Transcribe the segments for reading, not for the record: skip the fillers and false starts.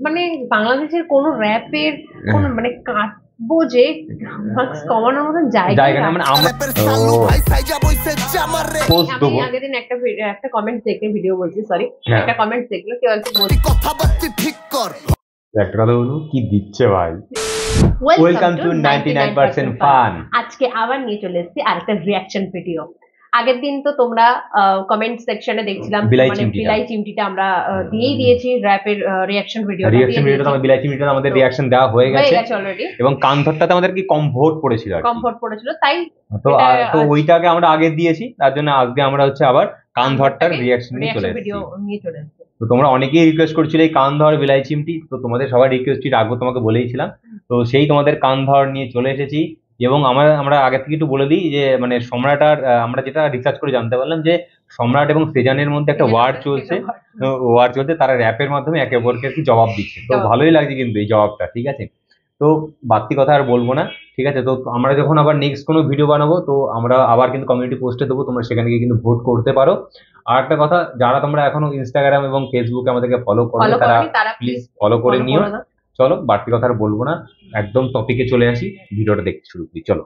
মানে বাংলাদেশের কোন র্যাপের কোন মানে কাটবো যে মার্কস কমানোর মতন জায়গা জায়গা না, মানে আমরা পোস্ট আমি দেবো। আগের দিন একটা কমেন্ট দেখে ভিডিও বলছি সরি, হ্যাঁ, একটা কমেন্ট দেখলো কেউ একটা বলছে কথাবার্তা ঠিক কর। একটা কথা বলুন, কি দিচ্ছে ভাই। Welcome to 99% 99% fun. আজকে আবার নিয়ে চলে এসেছি আরেকটা রিয়াকশন ভিডিও। আগের দিন তো তোমরা কমেন্ট সেকশনে দেখছিলাম বিলাই মানে চিমটিটা। বিলাই চিমটিটা আমরা দিয়েই দিয়েছি র্যাপের রিয়াকশন ভিডিও রিয়াকশন ভিডিওটা আমাদের বিলাই চিমটিটা আমাদের রিয়াকশন দেওয়া হয়ে হয়ে গেছে, গেছে অলরেডি, এবং কানধরটাতে আমাদের কি কম ভোট পড়েছিল আর কি। কমফোর্ট পড়েছিল তাই তো এটা তো ওইটাকে আমরা আগে দিয়েছি, তার জন্য আজকে আমরা হচ্ছে আবার কানধরটার রিয়াকশন নিয়ে চলে এসেছি। ভিডিও নিয়ে চলে এসেছি। তো তোমরা অনেকেই রিকোয়েস্ট করছিলে এই কানধর বিলাই চিমটি, তো তোমাদের সবার রিকোয়েস্টই রাখবো, তোমাকে বলেইছিলাম। তো সেই তোমাদের কানধর নিয়ে চলে এসেছি। এবং আমরা আগে থেকে একটু বলে দিই যে মানে সম্রাট আর আমরা যেটা রিসার্চ করে জানতে পারলাম যে সম্রাট এবং সেজানের মধ্যে একটা ওয়ার চলছে। তারা র্যাপের মাধ্যমে একে অপরকে আর কি জবাব দিচ্ছে। তো ভালোই লাগছে কিন্তু এই জবাবটা, ঠিক আছে। তো বাড়তি কথা আর বলবো না, ঠিক আছে। তো আমরা যখন আবার নেক্সট কোনো ভিডিও বানাবো তো আমরা আবার কিন্তু কমিউনিটি পোস্টে দেবো, তোমরা সেখানে গিয়ে কিন্তু ভোট করতে পারো। আর একটা কথা, যারা তোমরা এখনো ইনস্টাগ্রাম এবং ফেসবুকে আমাদেরকে ফলো করো তারা প্লিজ ফলো করে নিও। চলো বাড়তি কথা আর বলবো না, একদম টপিকে চলে আসি, ভিডিওটা দেখতে শুরু করি, চলো।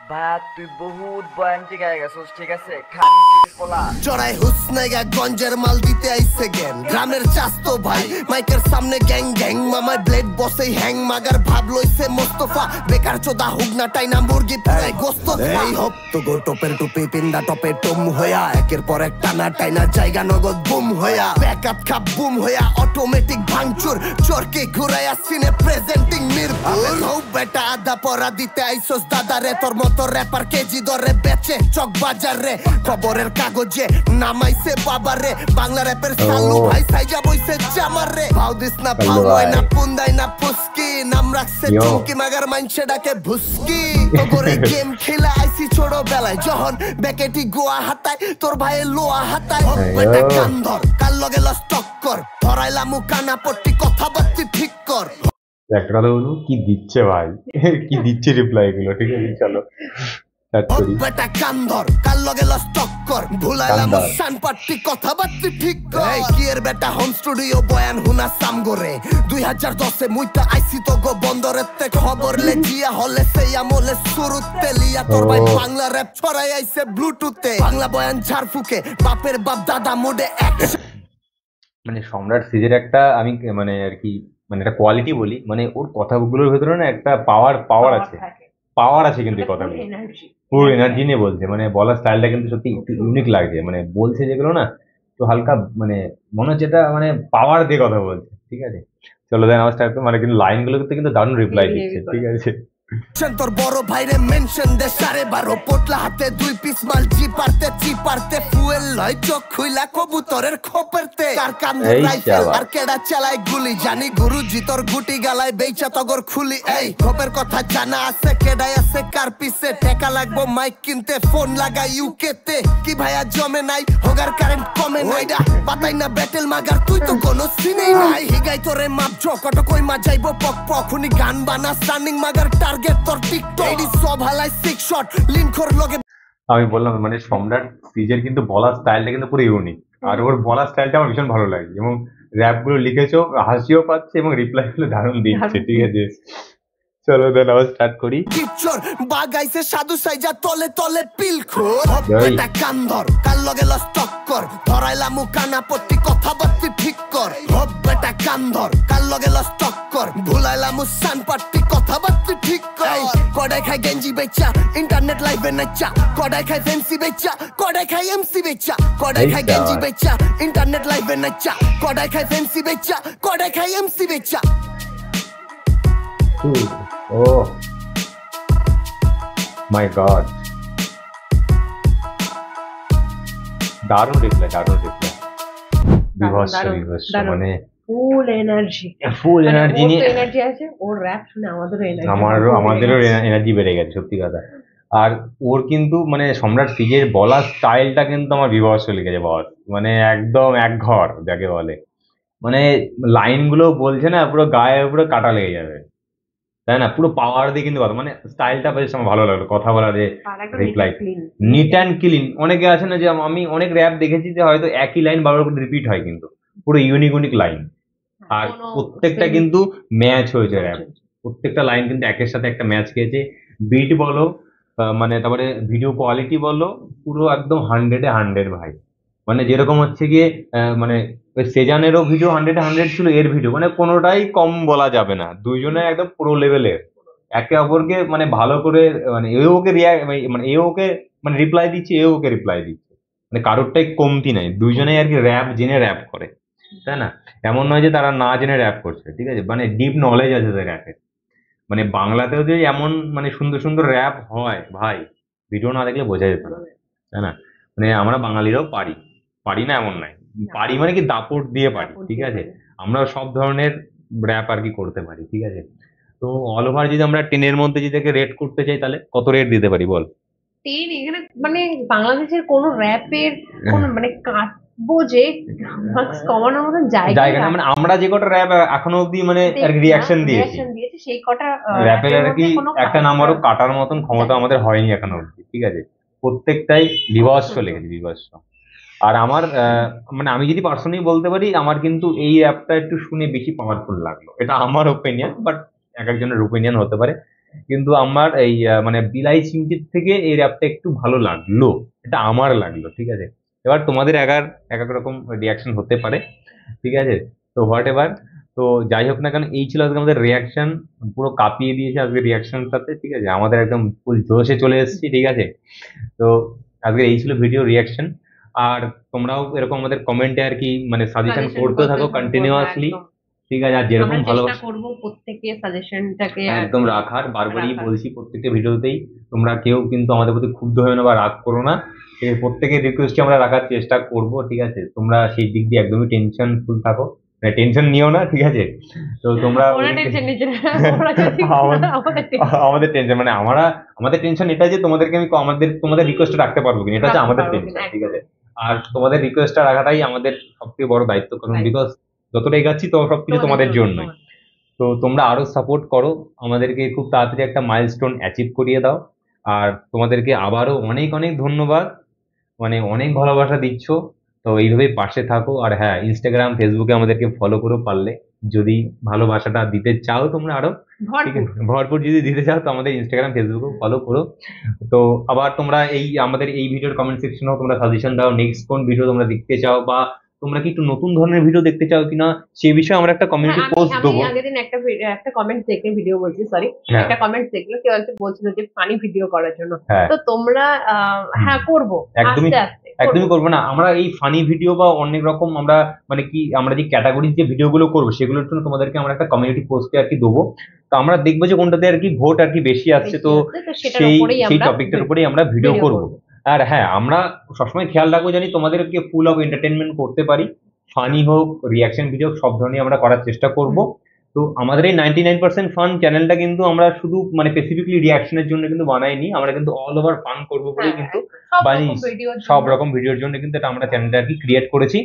ভাইয়া তুই বহুত বয়ান টিকায় গেছিস, ঠিক আছে? খালি পোলা চড়াই হুসনাইগা গঞ্জের মাল দিতে আইছে জ্ঞান, গ্রামের চাস্তো ভাই মাইকের সামনে গ্যাং গ্যাং, মামায় ব্লেড বসে হ্যাং মাগার ভাব লইছে মোস্তফা, বেকার চোদা হুগনা টাইনা মুরগি পুরাই গোস্ত। এই হপ তো গো টপের টুপি পিন্দা টপে টুম হইয়া, একের পর এক টানা টাইনা জায়গা নগদ বুম হইয়া, ব্যাকআপ খাপ বুম হইয়া, অটোমেটিক ভাঙচুর চরকে ঘুরাইয়া সিনে প্রেজেন্টিং মিরপুর। হও বেটা আধা পরা দিতে আইছস দাদারে, তোর মতো র্যাপার কেজি দরে বেচে চক বাজারে, খবরের কাগজে নামাইছে বাবারে, বাংলা র্যাপের সালু ভাই সাইজা বইছে জামারে। ভাও দিস না ভাও হয় না পুন্দাই না পুস্কি, নাম রাখছে চুমকি মাগার মাইনসে ডাকে ভুস্কি। তোরে গেম খেলা আইছি ছোট বেলায়, যখন ব্যাকেটি গোয়া হাতায় তোর ভাই লোয়া হাতায়। বেটা কান ধর কাল লগে লস টক্কর, ধরাইলাম কানা পট্টি কথাবার্তি ঠিক কর। একটা কথা বলুন, কি দিচ্ছে ভাই, কি দিচ্ছে রিপ্লাই গুলো, ঠিক আছে। চলো বেটা কান্দর কাল লগে লস টক্কর, ভুলাইলাম সান পাট্টি কথাবার্তি ঠিক কর। এই কি এর বেটা হোম স্টুডিও বয়ান হুনা সামগরে, 2010 মুইতা আইছি তো গো বন্দরেতে, খবর লেজিয়া হলে সেই আমলে শুরুতে লিয়া, তোর ভাই বাংলা র‍্যাপ ছড়াই আইছে ব্লুটুথে, বাংলা বয়ান ঝাড়ফুকে বাপের বাপ দাদা মুডে অ্যাকশন। মানে সম্রাট সিজের একটা আমি মানে আর কি মানে একটা কোয়ালিটি বলি, মানে ওর কথাগুলোর ভেতরে না একটা পাওয়ার আছে, কিন্তু এই কথাগুলো পুরো এনার্জি নিয়ে বলছে, মানে বলার স্টাইলটা কিন্তু সত্যি ইউনিক লাগছে, মানে বলছে যেগুলো না তো হালকা মানে মনে হচ্ছে এটা মানে পাওয়ার দিয়ে কথা বলছে, ঠিক আছে। চলো দেন আমার স্টাইল, মানে কিন্তু লাইনগুলো কিন্তু দারুণ রিপ্লাই দিচ্ছে, ঠিক আছে। তোর বড় ভাইরে মেনশন দে 12.5 পোটলা হাতে 2 পিস মাল চিপারতে ফুয়েল লয় চোখ খুইলা কবুতরের খোপেরতে, কার কান্দে রাইফেল আর কেডা চালায় গুলি, জানি গুরুজি তোর গুটি গালায় বেইচা তগর খুলি। এই খোপের কথা জানা আছে কেডাই আছে কার পিছে, টাকা লাগবো মাইক কিনতে ফোন লাগাই ইউকেতে, কি ভাইয়া জমে নাই হোগার কারেন্ট কমে নাইডা, বাতাই না ব্যাটেল মাগার তুই তো কোনো সিনেই নাই, হিগাই তোরে মাপ জকট কই মা যাইবো পক পখুনি গান বানা স্টার্নিং মাগার টার্গেট তোর টিকটক, এডি সব হালাই 6 শট লিনখর লগে। আমি বললাম মানে সম্রাট সিজের কিন্তু বলার স্টাইলটা কিন্তু পুরো ইউনিক, আর ওর বলার স্টাইলটা আমার ভীষণ ভালো লাগে, এবং র্যাপ গুলো লিখেছো হাসিও পাচ্ছে এবং রিপ্লাই গুলো দারুণ দিচ্ছে, ঠিক আছে। চলো দেন আবার স্টার্ট করি। কিচ্ছর বাগাইছে সাধু সাইজা তলে তলে পিলখোর, বেটা কান্দর কাল লগে লস টক্কর, ধরাইলাম কানা পট্টি কথাবার্তি ঠিক কর। হব বেটা কান্দর কাল লগে লস টক্কর, ভুলাইলাম সান পাট্টি কথাবার্তি ঠিক কর। কডাই খাই গেঞ্জি বেচা ইন্টারনেট লাইভে নাচা, কডাই খাই ফ্যান্সি বেচা, কডাই খাই এমসি বেচা, কডাই খাই গেঞ্জি বেচা ইন্টারনেট লাইভে নাচা, কডাই খাই ফ্যান্সি বেচা, কডাই খাই এমসি বেচা। Oh my god, দারুণ রিপ্লাই বিভৎস মানে ফুল এনার্জি নিয়ে এনার্জি আছে, ওর র্যাপ শুনে আমাদেরও এনার্জি বেড়ে গেছে সত্যি কথা। আর ওর কিন্তু মানে সম্রাট সিজের বলার স্টাইলটা কিন্তু আমার বিভৎস লেগেছে বস, মানে একদম এক ঘর যাকে বলে, মানে লাইনগুলো বলছে না পুরো গায়ে পুরো কাটা লেগে যাবে। তাই না, পুরো পাওয়ার দিয়ে কিন্তু কথা, মানে স্টাইলটা বেশ আমার ভালো লাগলো কথা বলার, আর একটা reply clean। Neat and clean. অনেকে আছে না যে আমি অনেক র্যাপ দেখেছি যে হয়তো একই লাইন বারবার করে রিপিট হয়, কিন্তু পুরো ইউনিক ইউনিক লাইন, আর কোনো প্রত্যেকটা spelling কিন্তু ম্যাচ হয়েছে র্যাপ, হয়েছে। প্রত্যেকটা লাইন কিন্তু একের সাথে একটা ম্যাচ খেয়েছে। বিট বলো, মানে তারপরে ভিডিও কোয়ালিটি বলো, পুরো একদম 100-এ 100 ভাই। মানে যেরকম হচ্ছে গিয়ে মানে ওই সেজানেরও ভিডিও 100-এ 100 ছিল, এর ভিডিও মানে কোনোটাই কম বলা যাবে না, দুইজনে একদম পুরো লেভেলের, একে অপরকে মানে ভালো করে, মানে এও ওকে মানে এও ওকে মানে রিপ্লাই দিচ্ছে, এও ওকে রিপ্লাই দিচ্ছে, মানে কারোরটাই কমতি নাই, দুইজনেই আর কি র্যাপ জেনে র্যাপ করে, তাই না? এমন নয় যে তারা না জেনে র্যাপ করছে, ঠিক আছে, মানে ডিপ নলেজ আছে তাদের র্যাপের। মানে বাংলাতেও যে এমন মানে সুন্দর সুন্দর র্যাপ হয় ভাই, ভিডিও না দেখলে বোঝা যেত না, তাই না? মানে আমরা বাঙালিরাও পারি, পারি না এমন নয়, পারি মানে কি দাপট দিয়ে পারি, দাপট ঠিক দিয়ে আছে। পারি। আমরা সব ধরনের র্যাপ আর কি করতে পারি, ঠিক আছে। তো অল ওভার যদি আমরা 10-এর মধ্যে যদি রেট করতে চাই, তাহলে কত রেট দিতে পারি বল? এখানে মানে বাংলাদেশের কোন র্যাপের কোন মানে কাটবো যে মার্কস কমানোর মতন জায়গা জায়গা না, মানে আমরা যে কটা র্যাপ এখনো অব্দি মানে আর কি রিয়াকশন দিয়েছি, দিয়েছে সেই কটা র্যাপের আর কি মধ্যে কোনো একটা নাম্বারও কাটার মতন ক্ষমতা জায়গা আমাদের হয়নি এখনো অব্দি, ঠিক আছে। প্রত্যেকটাই বিভৎস লেগেছে, বিভৎস। আর আমার মানে আমি যদি পার্সোনালি বলতে পারি, আমার কিন্তু এই অ্যাপটা একটু শুনে বেশি পাওয়ারফুল লাগলো, এটা আমার ওপিনিয়ন, বাট এক একজনের ওপিনিয়ন হতে পারে। কিন্তু আমার এই মানে বিলাই চিমটির থেকে এই অ্যাপটা একটু ভালো লাগলো, এটা আমার লাগলো, ঠিক আছে। এবার তোমাদের এক এক রকম রিয়াকশন হতে পারে, ঠিক আছে। তো হোয়াট এভার, তো যাই হোক না কেন, এই ছিল আজকে আমাদের রিয়াকশন, পুরো কাঁপিয়ে দিয়েছে আজকে রিয়াকশনের সাথে, ঠিক আছে, আমাদের একদম ফুল জোশে চলে এসেছি, ঠিক আছে। তো আজকে এই ছিল ভিডিও রিয়াকশন। আর তোমরাও এরকম আমাদের কমেন্টে আর কি মানে সাজেশন করতে থাকো কন্টিনিউয়াসলি, ঠিক আছে। আর যেরকম আমরা ভালো চেষ্টা করবো প্রত্যেকে সাজেশনটাকে একদম রাখার, বারবারই রাখার। বলছি প্রত্যেকটা ভিডিওতেই, তোমরা কেউ কিন্তু আমাদের প্রতি ক্ষুব্ধ হয়ে না বা রাগ করো না, ঠিক আছে? প্রত্যেকের রিকোয়েস্টই আমরা রাখার চেষ্টা করব, ঠিক আছে। তোমরা সেই দিক দিয়ে একদমই টেনশন ফুল থাকো, টেনশন নিও না, ঠিক আছে। তো তোমরা ওরা টেনশন নিচ্ছে না, ওরা যদি আমাদের আমাদের টেনশন মানে আমাদের টেনশন এটা যে তোমাদেরকে আমি তোমাদের রিকোয়েস্ট রাখতে পারবো কিনা, এটা হচ্ছে রাখতে আমাদের পারবো টেনশন, কিনা, ঠিক আছে। আর তোমাদের রিকোয়েস্টটা রাখাটাই আমাদের সবথেকে বড় দায়িত্ব, কারণ বিকজ যতটা এগাচ্ছি তো সবকিছু তোমাদের জন্যই। তো তোমরা আরো সাপোর্ট করো আমাদেরকে, খুব তাড়াতাড়ি একটা মাইলস্টোন অ্যাচিভ করিয়ে দাও। আর তোমাদেরকে আবারও অনেক অনেক ধন্যবাদ, মানে অনেক ভালোবাসা দিচ্ছ। তো এইভাবেই পাশে থাকো। আর হ্যাঁ, ইনস্টাগ্রাম ফেসবুকে আমাদেরকে ফলো করো পারলে, যদি ভালোবাসাটা দিতে চাও তোমরা আরো, ঠিক আছে, ভরপুর যদি দিতে চাও তো আমাদের ইনস্টাগ্রাম ফেসবুকেও ফলো করো। তো আবার তোমরা এই আমাদের এই ভিডিওর কমেন্ট সেকশনেও তোমরা সাজেশন দাও, নেক্সট কোন ভিডিও তোমরা দেখতে চাও, বা তোমরা কি একটু নতুন ধরনের ভিডিও দেখতে চাও কিনা সেই বিষয়ে আমরা একটা কমিউনিটি পোস্ট দেবো। আমি আগের দিন একটা কমেন্ট দেখে ভিডিও বলছি, সরি, হ্যাঁ। একটা কমেন্ট দেখলো, কেউ একজন বলছিল যে ফানি ভিডিও করার জন্য। হ্যাঁ। তো তোমরা হ্যাঁ করবো, একদমই আস্তে আস্তে একদমই করবো না আমরা এই ফানি ভিডিও বা অনেক রকম আমরা মানে কি আমরা যে ক্যাটাগরিজ যে ভিডিওগুলো করবো সেগুলোর জন্য তোমাদেরকে আমরা একটা কমিউনিটি পোস্টে আর কি দেবো। তো আমরা দেখবো যে কোনটাতে আর কি ভোট আর কি বেশি আসছে, তো সেই টপিকটার উপরেই আমরা ভিডিও করব। আর হ্যাঁ, আমরা সবসময় খেয়াল রাখবো জানি তোমাদেরকে ফুল অফ এন্টারটেনমেন্ট করতে পারি, ফানি হোক রিয়াকশন ভিডিও সব ধরনের আমরা করার চেষ্টা করব। তো আমাদের এই 99% ফান চ্যানেলটা কিন্তু আমরা শুধু মানে স্পেসিফিকলি রিয়াকশনের জন্য কিন্তু বানাইনি, আমরা কিন্তু অল ওভার ফান করবো বলে কিন্তু বানিয়েছি, সব রকম ভিডিওর জন্য কিন্তু এটা আমরা চ্যানেলটা আর কি ক্রিয়েট করেছি।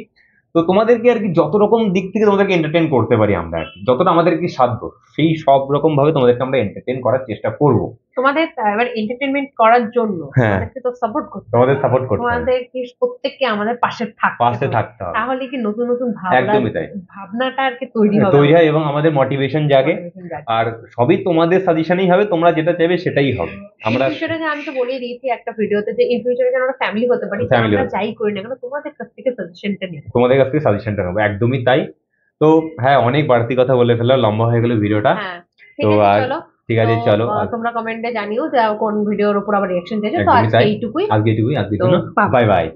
তো তোমাদেরকে আর কি যত রকম দিক থেকে তোমাদেরকে এন্টারটেইন করতে পারি আমরা আর কি, যতটা আমাদের কি সাধ্য সেই সব রকম ভাবে তোমাদেরকে আমরা এন্টারটেইন করার চেষ্টা করব। তোমাদের এবার এন্টারটেইনমেন্ট করার জন্য তোমাদেরকে তো সাপোর্ট করতে হবে, তোমাদের সাপোর্ট করতে হবে, তোমাদেরকে প্রত্যেককে আমাদের পাশে থাকতে হবে, তাহলে কি নতুন নতুন ভাবনাটা আর কি তৈরি হয় এবং আমাদের মোটিভেশন জাগে। আর সবই তোমাদের সাজেশনই হবে, তোমরা যেটা চাইবে সেটাই হবে। আমরা ফিউচারে আমি তো বলেই দিয়েছি একটা ভিডিওতে যে ইন ফিউচারে যেন আমরা ফ্যামিলি হতে পারি, আমরা যাই করি না কেন তোমাদের কাছ থেকে সাজেশনটা নেব, একদমই তাই। তো হ্যাঁ, অনেক বাড়তি কথা বলে ফেললাম, লম্বা হয়ে গেল ভিডিওটা। তো আর ঠিক আছে, চলো তোমরা কমেন্টে জানিও যে কোন ভিডিওর উপর আবার রিঅ্যাকশন দিয়েছো। তো আজকে এইটুকুই, বাই বাই।